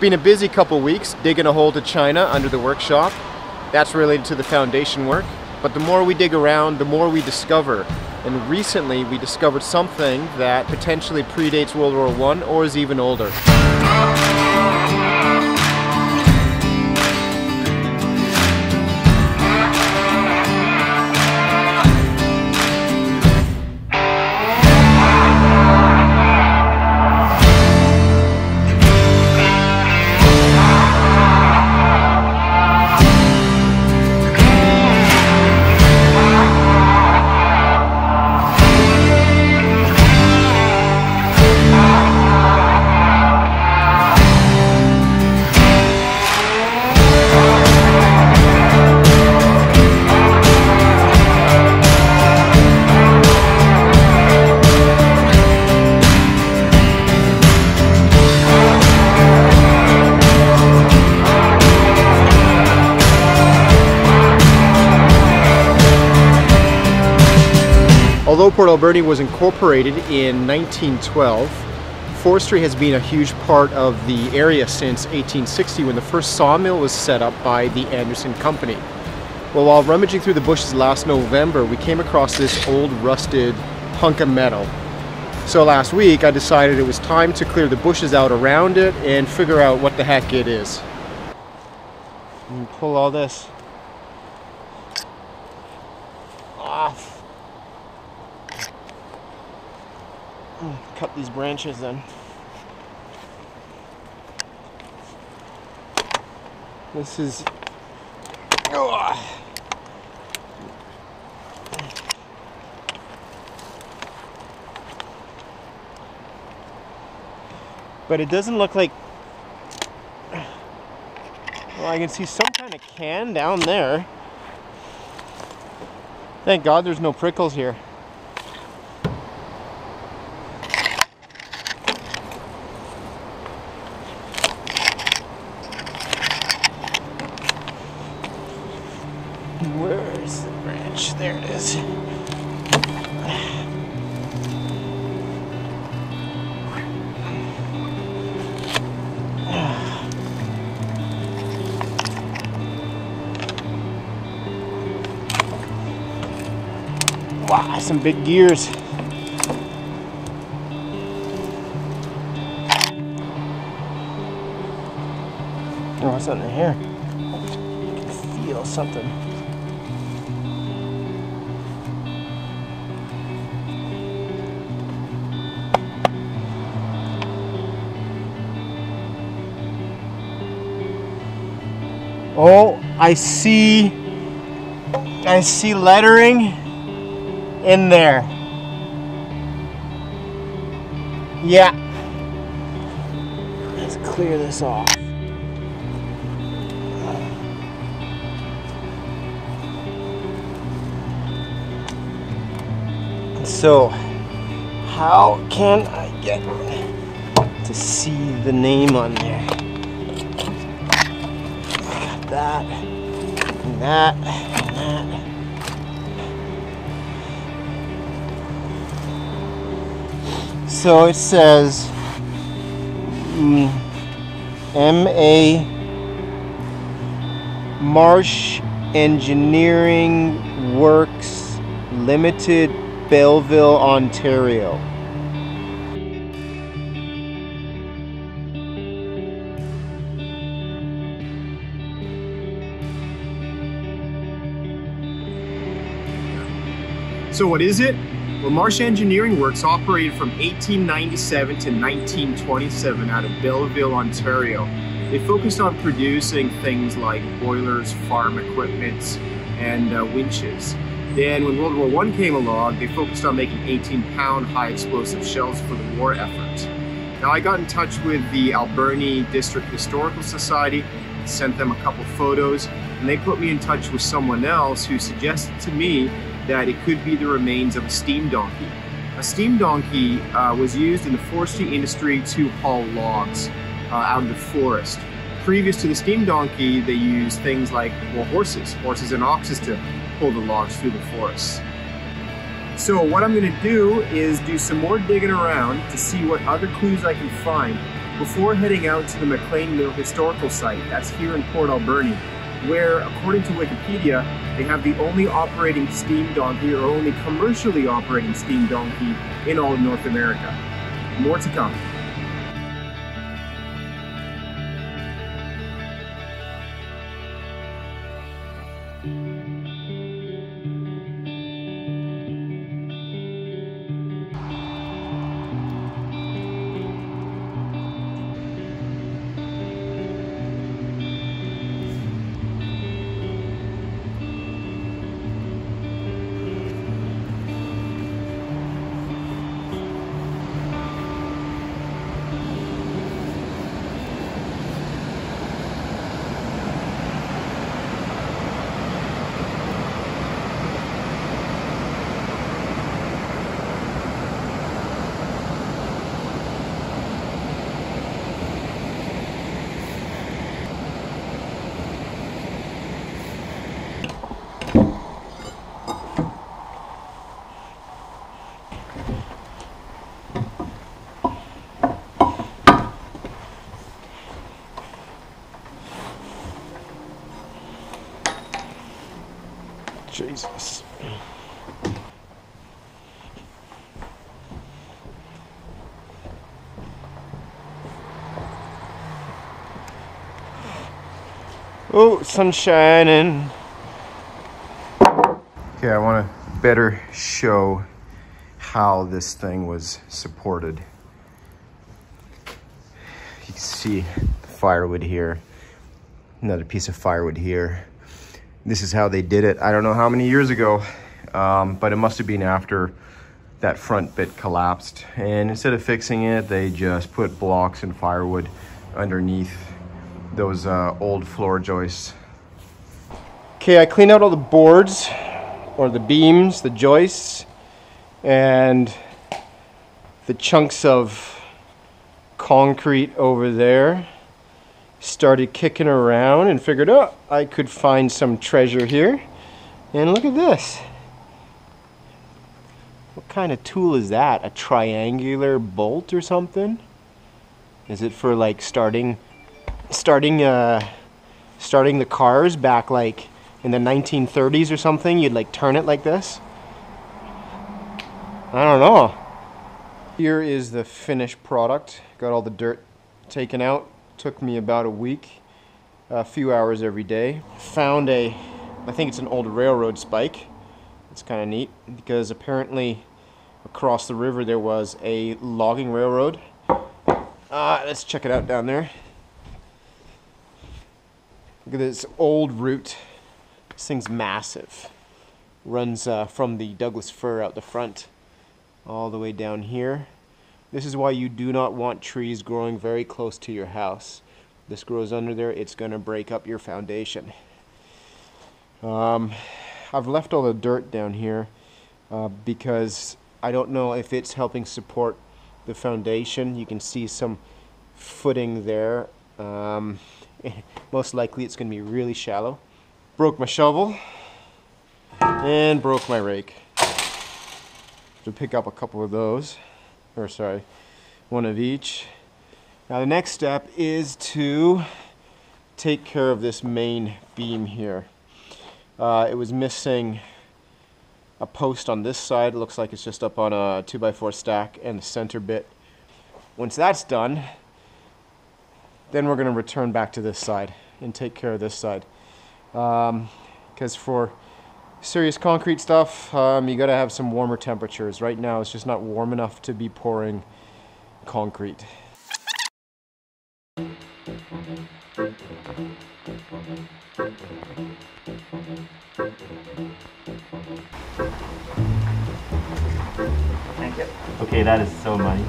been a busy couple weeks digging a hole to China under the workshop. That's related to the foundation work. But the more we dig around, the more we discover. And recently we discovered something that potentially predates World War I or is even older. Although Port Alberni was incorporated in 1912, forestry has been a huge part of the area since 1860 when the first sawmill was set up by the Anderson Company. Well, while rummaging through the bushes last November, we came across this old rusted hunk of metal. So last week I decided it was time to clear the bushes out around it and figure out what the heck it is. And pull all this off. Cut these branches then. This is but it doesn't look like, well, I can see some kind of can down there. Thank God there's no prickles here. Where's the branch? There it is. Wow, some big gears. Oh, what's under here? I can feel something. Oh, I see lettering in there. Yeah. Let's clear this off. So, how can I get to see the name on there? That, and that, and that. So it says M.A. Marsh Engineering Works Limited, Belleville, Ontario. So what is it? Well, Marsh Engineering Works operated from 1897 to 1927 out of Belleville, Ontario. They focused on producing things like boilers, farm equipment, and winches. Then when World War I came along, they focused on making 18-pound high-explosive shells for the war effort. Now I got in touch with the Alberni District Historical Society, sent them a couple photos, and they put me in touch with someone else who suggested to me that it could be the remains of a steam donkey. A steam donkey was used in the forestry industry to haul logs out of the forest. Previous to the steam donkey, they used things like, well, horses and oxes to pull the logs through the forest. So what I'm going to do is do some more digging around to see what other clues I can find. before heading out to the McLean Mill Historical Site, that's here in Port Alberni, where, according to Wikipedia, they have the only operating steam donkey, or only commercially operating steam donkey in all of North America. More to come. Jesus. Oh, sun's shining. Okay, I want to better show how this thing was supported. You can see firewood here, another piece of firewood here. This is how they did it. I don't know how many years ago, but it must have been after that front bit collapsed. And instead of fixing it, they just put blocks and firewood underneath those old floor joists. Okay, I cleaned out all the boards, or the beams, the joists, and the chunks of concrete over there. Started kicking around and figured, oh, I could find some treasure here. And look at this. What kind of tool is that? A triangular bolt or something? Is it for like starting the cars back like in the 1930s or something? You'd like turn it like this? I don't know. Here is the finished product. Got all the dirt taken out. Took me about a week, a few hours every day. Found I think it's an old railroad spike. It's kind of neat because apparently across the river there was a logging railroad. Let's check it out down there. Look at this old route. This thing's massive. Runs from the Douglas fir out the front all the way down here. This is why you do not want trees growing very close to your house. This grows under there, it's going to break up your foundation. I've left all the dirt down here because I don't know if it's helping support the foundation. You can see some footing there. Most likely it's going to be really shallow. Broke my shovel and broke my rake. To pick up a couple of those. Or sorry, one of each. Now the next step is to take care of this main beam here. It was missing a post on this side. It looks like it's just up on a 2x4 stack and the center bit. Once that's done, then we're going to return back to this side and take care of this side. Because for serious concrete stuff, you got to have some warmer temperatures. Right now it's just not warm enough to be pouring concrete. Thank you. Okay, that is so muddy.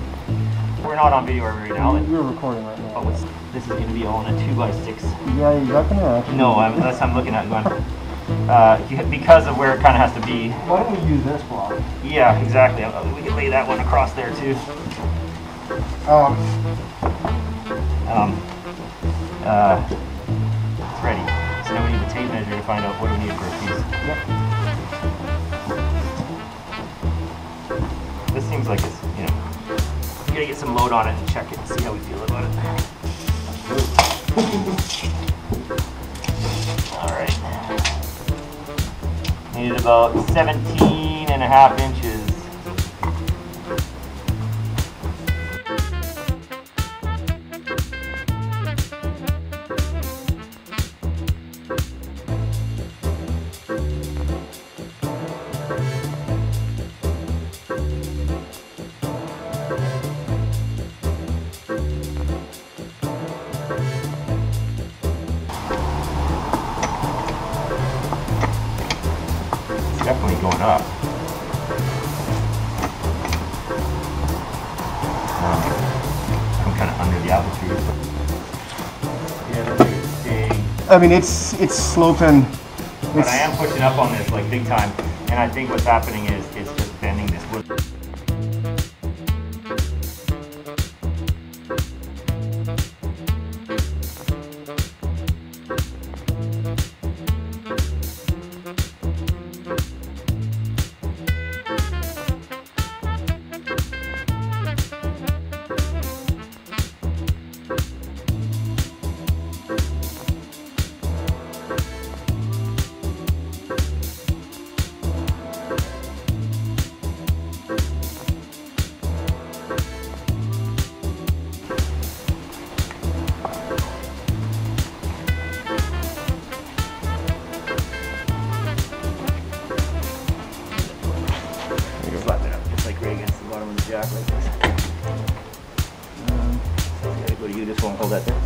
We're not on video right now. We're recording right now. Oh, this is going to be all in a 2x6. Yeah, you reckon that? No, I'm looking at going. Because of where it kind of has to be. Why don't we use this block? Yeah, exactly. We can lay that one across there too. It's ready. So now we need the tape measure to find out what we need for a piece. Yep. This seems like it's, gotta get some load on it and check it and see how we feel about it. All right. Needed about 17.5 inches. Definitely going up. I'm kind of under the apple tree. Yeah, that's like staying. I mean, it's sloping. But I am pushing up on this like big time, and I think what's happening is it's just bending this wood. Jack like this. So I gotta go to you, just won't hold that there.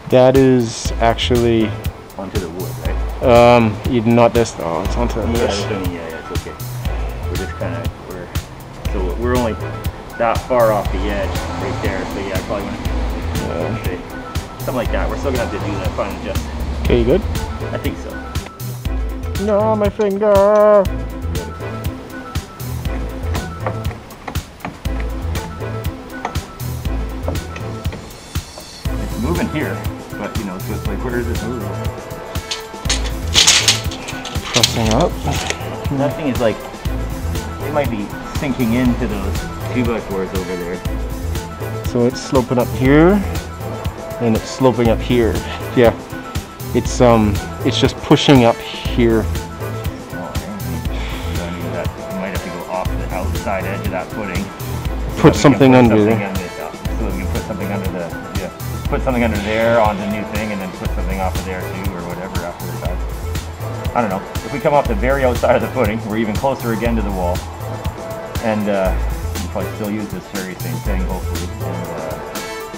That is actually onto the wood, right? not this. Oh, it's onto this. Yeah, it's okay. We're just kind of we're only that far off the edge right there. So yeah, I probably want to say something like that. We're still gonna have to do that fine adjust. Okay, you good? I think so. No, my finger. It's moving here, but you know, so it's like, where is it moving? Pressing up. That thing is like, it might be sinking into those 2x4s over there. So it's sloping up here, and it's sloping up here. Yeah. It's just pushing up here. Oh, I mean, that you might have to go off the outside edge of that footing. Put something under there. So we can put something under the put something under there on the new thing, and then put something off of there too, or whatever after the fact. I don't know. If we come off the very outside of the footing, we're even closer again to the wall, and we'll probably still use this very same thing, hopefully,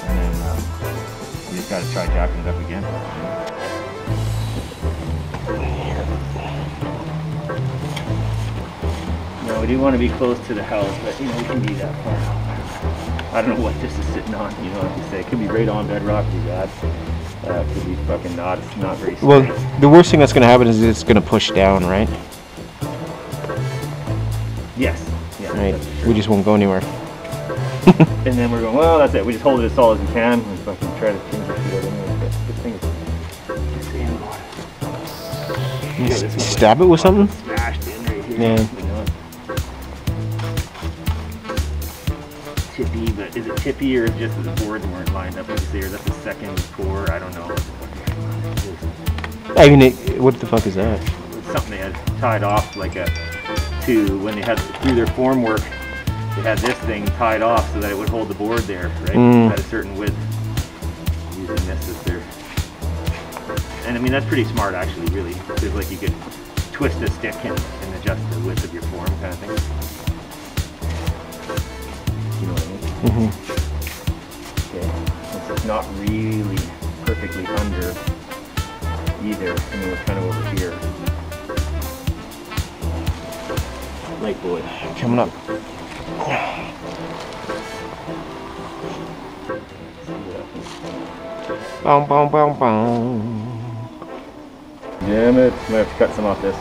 and then we just got to try jacking it up again. We do want to be close to the house, but you know, we can be that far. I don't know what this is sitting on, you know, like you say. It could be right on bedrock, be bad. It could be fucking not. It's not very straight. Well, the worst thing that's going to happen is it's going to push down, right? Yes. Yeah. Right. We just won't go anywhere. And then we're going, well, that's it. We just hold it as solid as we can and fucking try to change the feet out anyway. But this thing is... Stab it with something? Smashed in right here. Yeah. Tippy, but is it tippy or just the boards weren't lined up? Like you say, or that's the second pour? I don't know. I mean, what the fuck is that? It's something they had tied off like when they had through their form work. They had this thing tied off so that it would hold the board there, right? At a certain width. Using this as their, and I mean that's pretty smart actually, really. Because like you could twist a stick and adjust the width of your form, kind of thing. You know what I mean? Okay. It's not really perfectly under either. I mean, we're kind of over here. Light boy. Coming up. Boom, boom, boom, boom. Damn it. Might have to cut some off this.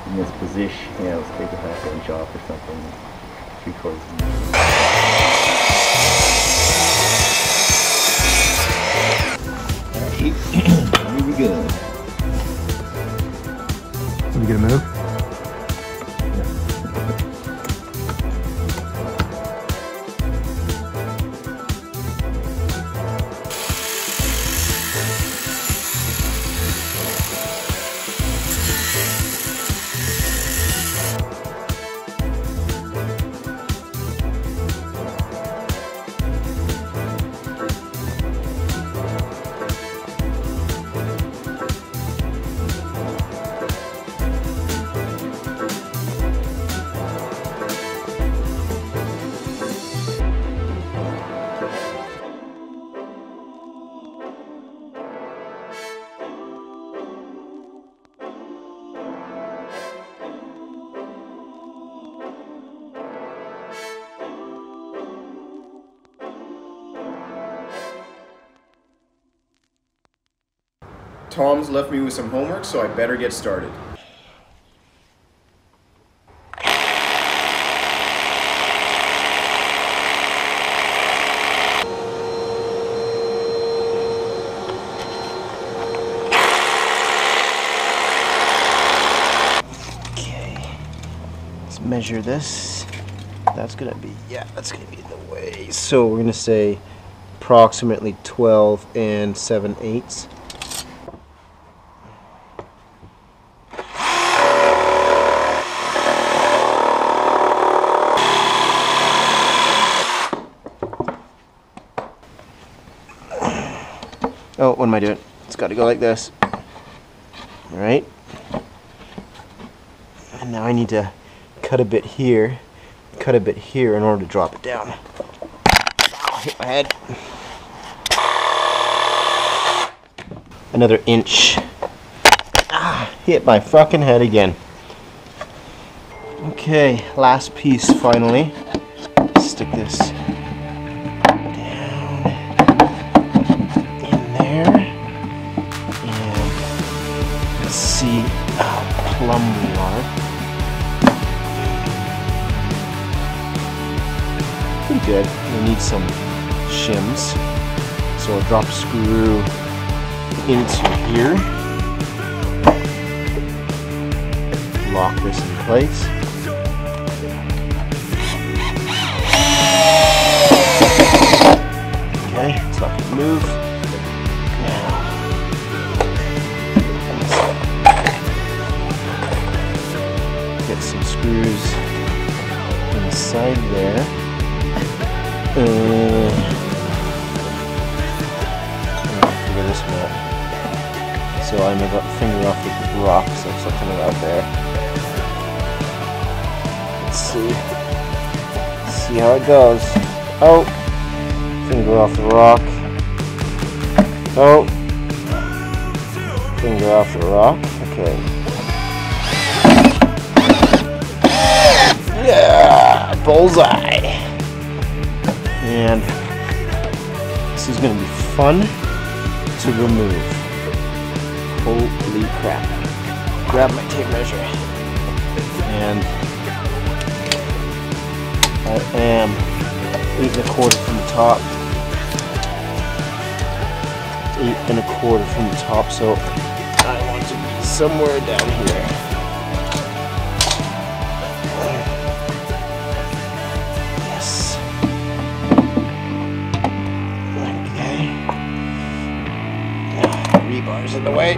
In this position. Yeah, let's take a half inch off or something. 3/4 inch. Here we go. We gonna move? Tom's left me with some homework, so I better get started. Measure this. That's gonna be, yeah, that's gonna be the way. So we're gonna say approximately 12 7/8. Oh, what am I doing? It's got to go like this. All right. And now I need to cut a bit here in order to drop it down. Oh, hit my head. Another inch. Ah, hit my fucking head again. Okay, last piece finally. Stick this down in there. And let's see how plumb we are. Pretty good. We need some shims. So I'll drop a screw into here. Lock this in place. Okay, it's not going to move. Now, get some screws inside there. Figure this one out. So I'm about to finger off the rock, so it's not coming out there. Let's see how it goes. Oh, finger off the rock. Oh, finger off the rock. Okay. Yeah, bullseye. And this is going to be fun to remove. Holy crap. Grab my tape measure. And I am 8 1/4 from the top. 8 1/4 from the top, so I want to be somewhere down here. Yes. Okay. Rebar's in the way.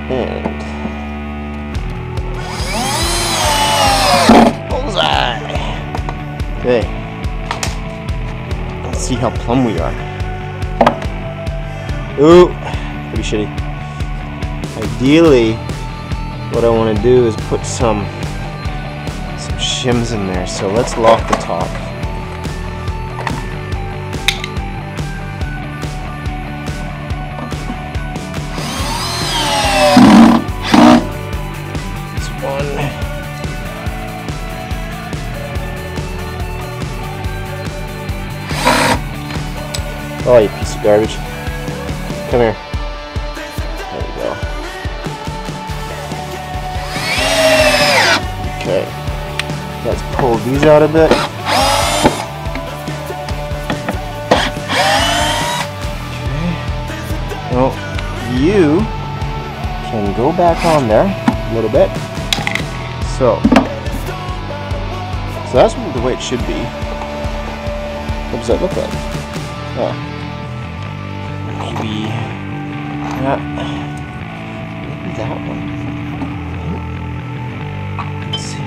And bullseye. Okay. Let's see how plumb we are. Ooh, pretty shitty. Ideally, what I want to do is put some shims in there. So let's lock the top. Oh, you piece of garbage. Come here. There we go. Okay. Let's pull these out a bit. Okay. Well, you can go back on there a little bit. So that's the way it should be. What does that look like? Oh. Maybe that one. Let's see.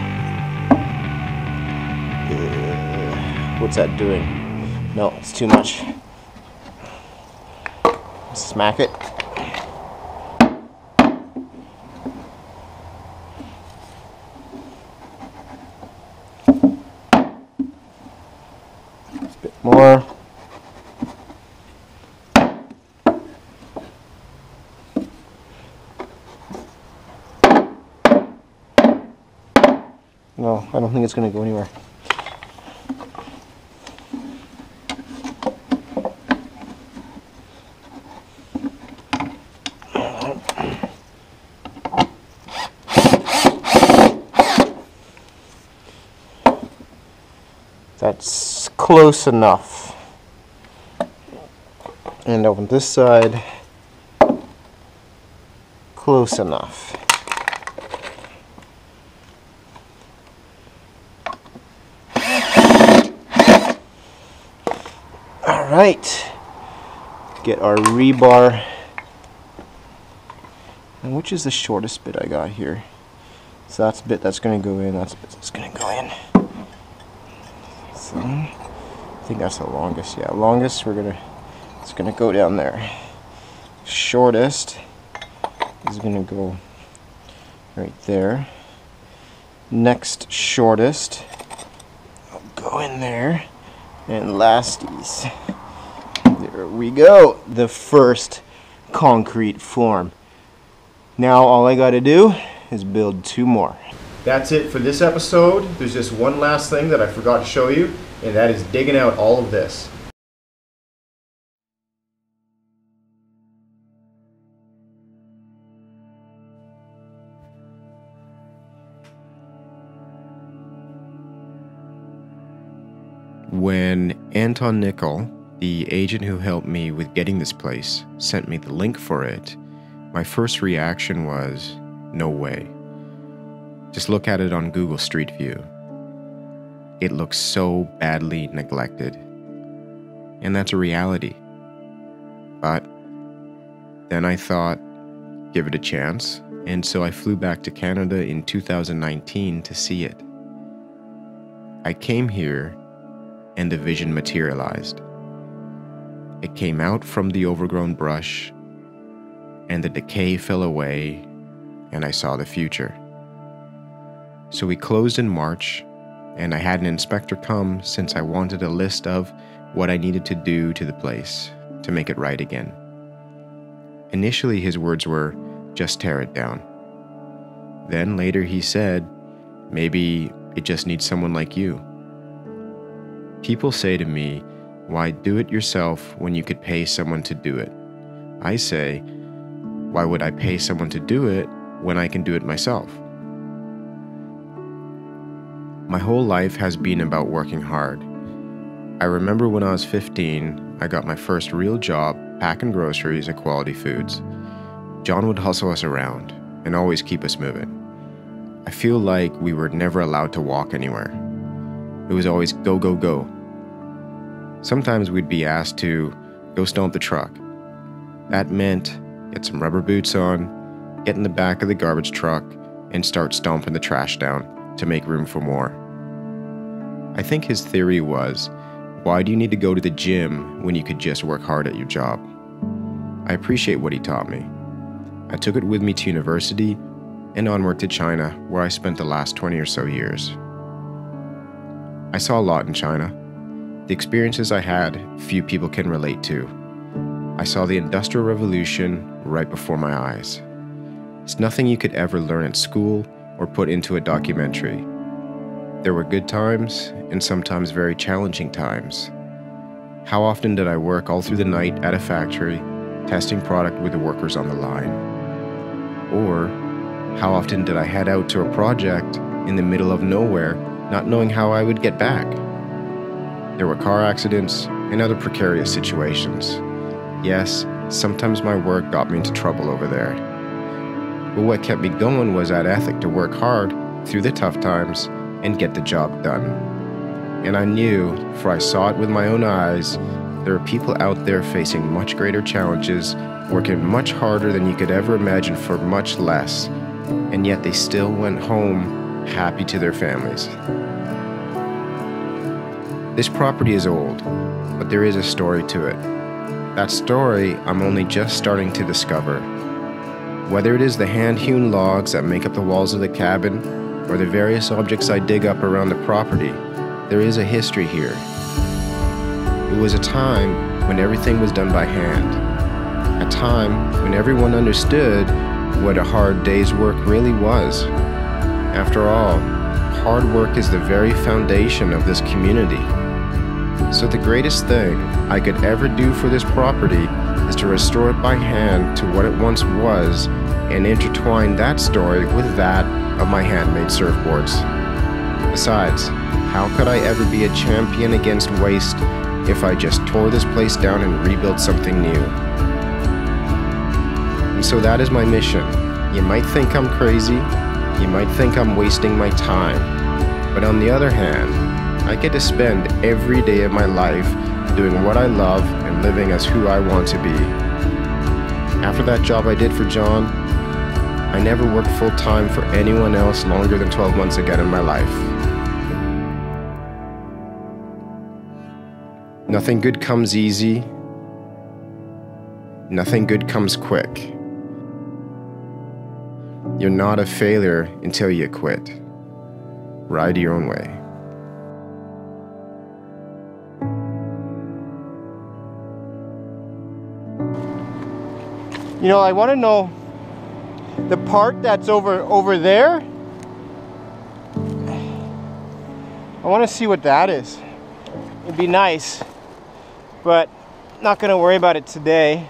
What's that doing? No, it's too much. Smack it. A bit more. No, I don't think it's going to go anywhere. That's close enough. And on this side, close enough. All right, get our rebar. And which is the shortest bit I got here? So that's the bit that's going to go in, that's the bit that's going to go in. So, I think that's the longest. Yeah, longest, it's going to go down there. Shortest is going to go right there. Next shortest will go in there. And lasties. There we go. The first concrete form. Now all I got to do is build 2 more. That's it for this episode. There's just one last thing that I forgot to show you, and that is digging out all of this. When Anton Nickel, the agent who helped me with getting this place, sent me the link for it, my first reaction was, no way. Just look at it on Google Street View. It looks so badly neglected. And that's a reality. But then I thought, give it a chance, and so I flew back to Canada in 2019 to see it. I came here and the vision materialized. It came out from the overgrown brush, and the decay fell away, and I saw the future. So we closed in March, and I had an inspector come since I wanted a list of what I needed to do to the place to make it right again. Initially, his words were, just tear it down. Then later he said, maybe it just needs someone like you. People say to me, why do it yourself when you could pay someone to do it? I say, why would I pay someone to do it when I can do it myself? My whole life has been about working hard. I remember when I was 15, I got my first real job packing groceries at Quality Foods. John would hustle us around and always keep us moving. I feel like we were never allowed to walk anywhere. It was always go, go, go. Sometimes we'd be asked to go stomp the truck. That meant get some rubber boots on, get in the back of the garbage truck, and start stomping the trash down to make room for more. I think his theory was, why do you need to go to the gym when you could just work hard at your job? I appreciate what he taught me. I took it with me to university and onward to China, where I spent the last 20 or so years. I saw a lot in China. The experiences I had, few people can relate to. I saw the Industrial Revolution right before my eyes. It's nothing you could ever learn at school or put into a documentary. There were good times and sometimes very challenging times. How often did I work all through the night at a factory, testing product with the workers on the line? Or how often did I head out to a project in the middle of nowhere, not knowing how I would get back? There were car accidents and other precarious situations. Yes, sometimes my work got me into trouble over there. But what kept me going was that ethic to work hard through the tough times and get the job done. And I knew, for I saw it with my own eyes, there are people out there facing much greater challenges, working much harder than you could ever imagine for much less, and yet they still went home happy to their families. This property is old, but there is a story to it. That story I'm only just starting to discover. Whether it is the hand-hewn logs that make up the walls of the cabin, or the various objects I dig up around the property, there is a history here. It was a time when everything was done by hand. A time when everyone understood what a hard day's work really was. After all, hard work is the very foundation of this community. So the greatest thing I could ever do for this property is to restore it by hand to what it once was and intertwine that story with that of my handmade surfboards. The Besides, how could I ever be a champion against waste if I just tore this place down and rebuilt something new? And so that is my mission. You might think I'm crazy, you might think I'm wasting my time, but on the other hand, I get to spend every day of my life doing what I love and living as who I want to be. After that job I did for John, I never worked full-time for anyone else longer than 12 months again in my life. Nothing good comes easy. Nothing good comes quick. You're not a failure until you quit. Ride your own way. You know, I want to know the part that's over there. I want to see what that is. It'd be nice, but not going to worry about it today.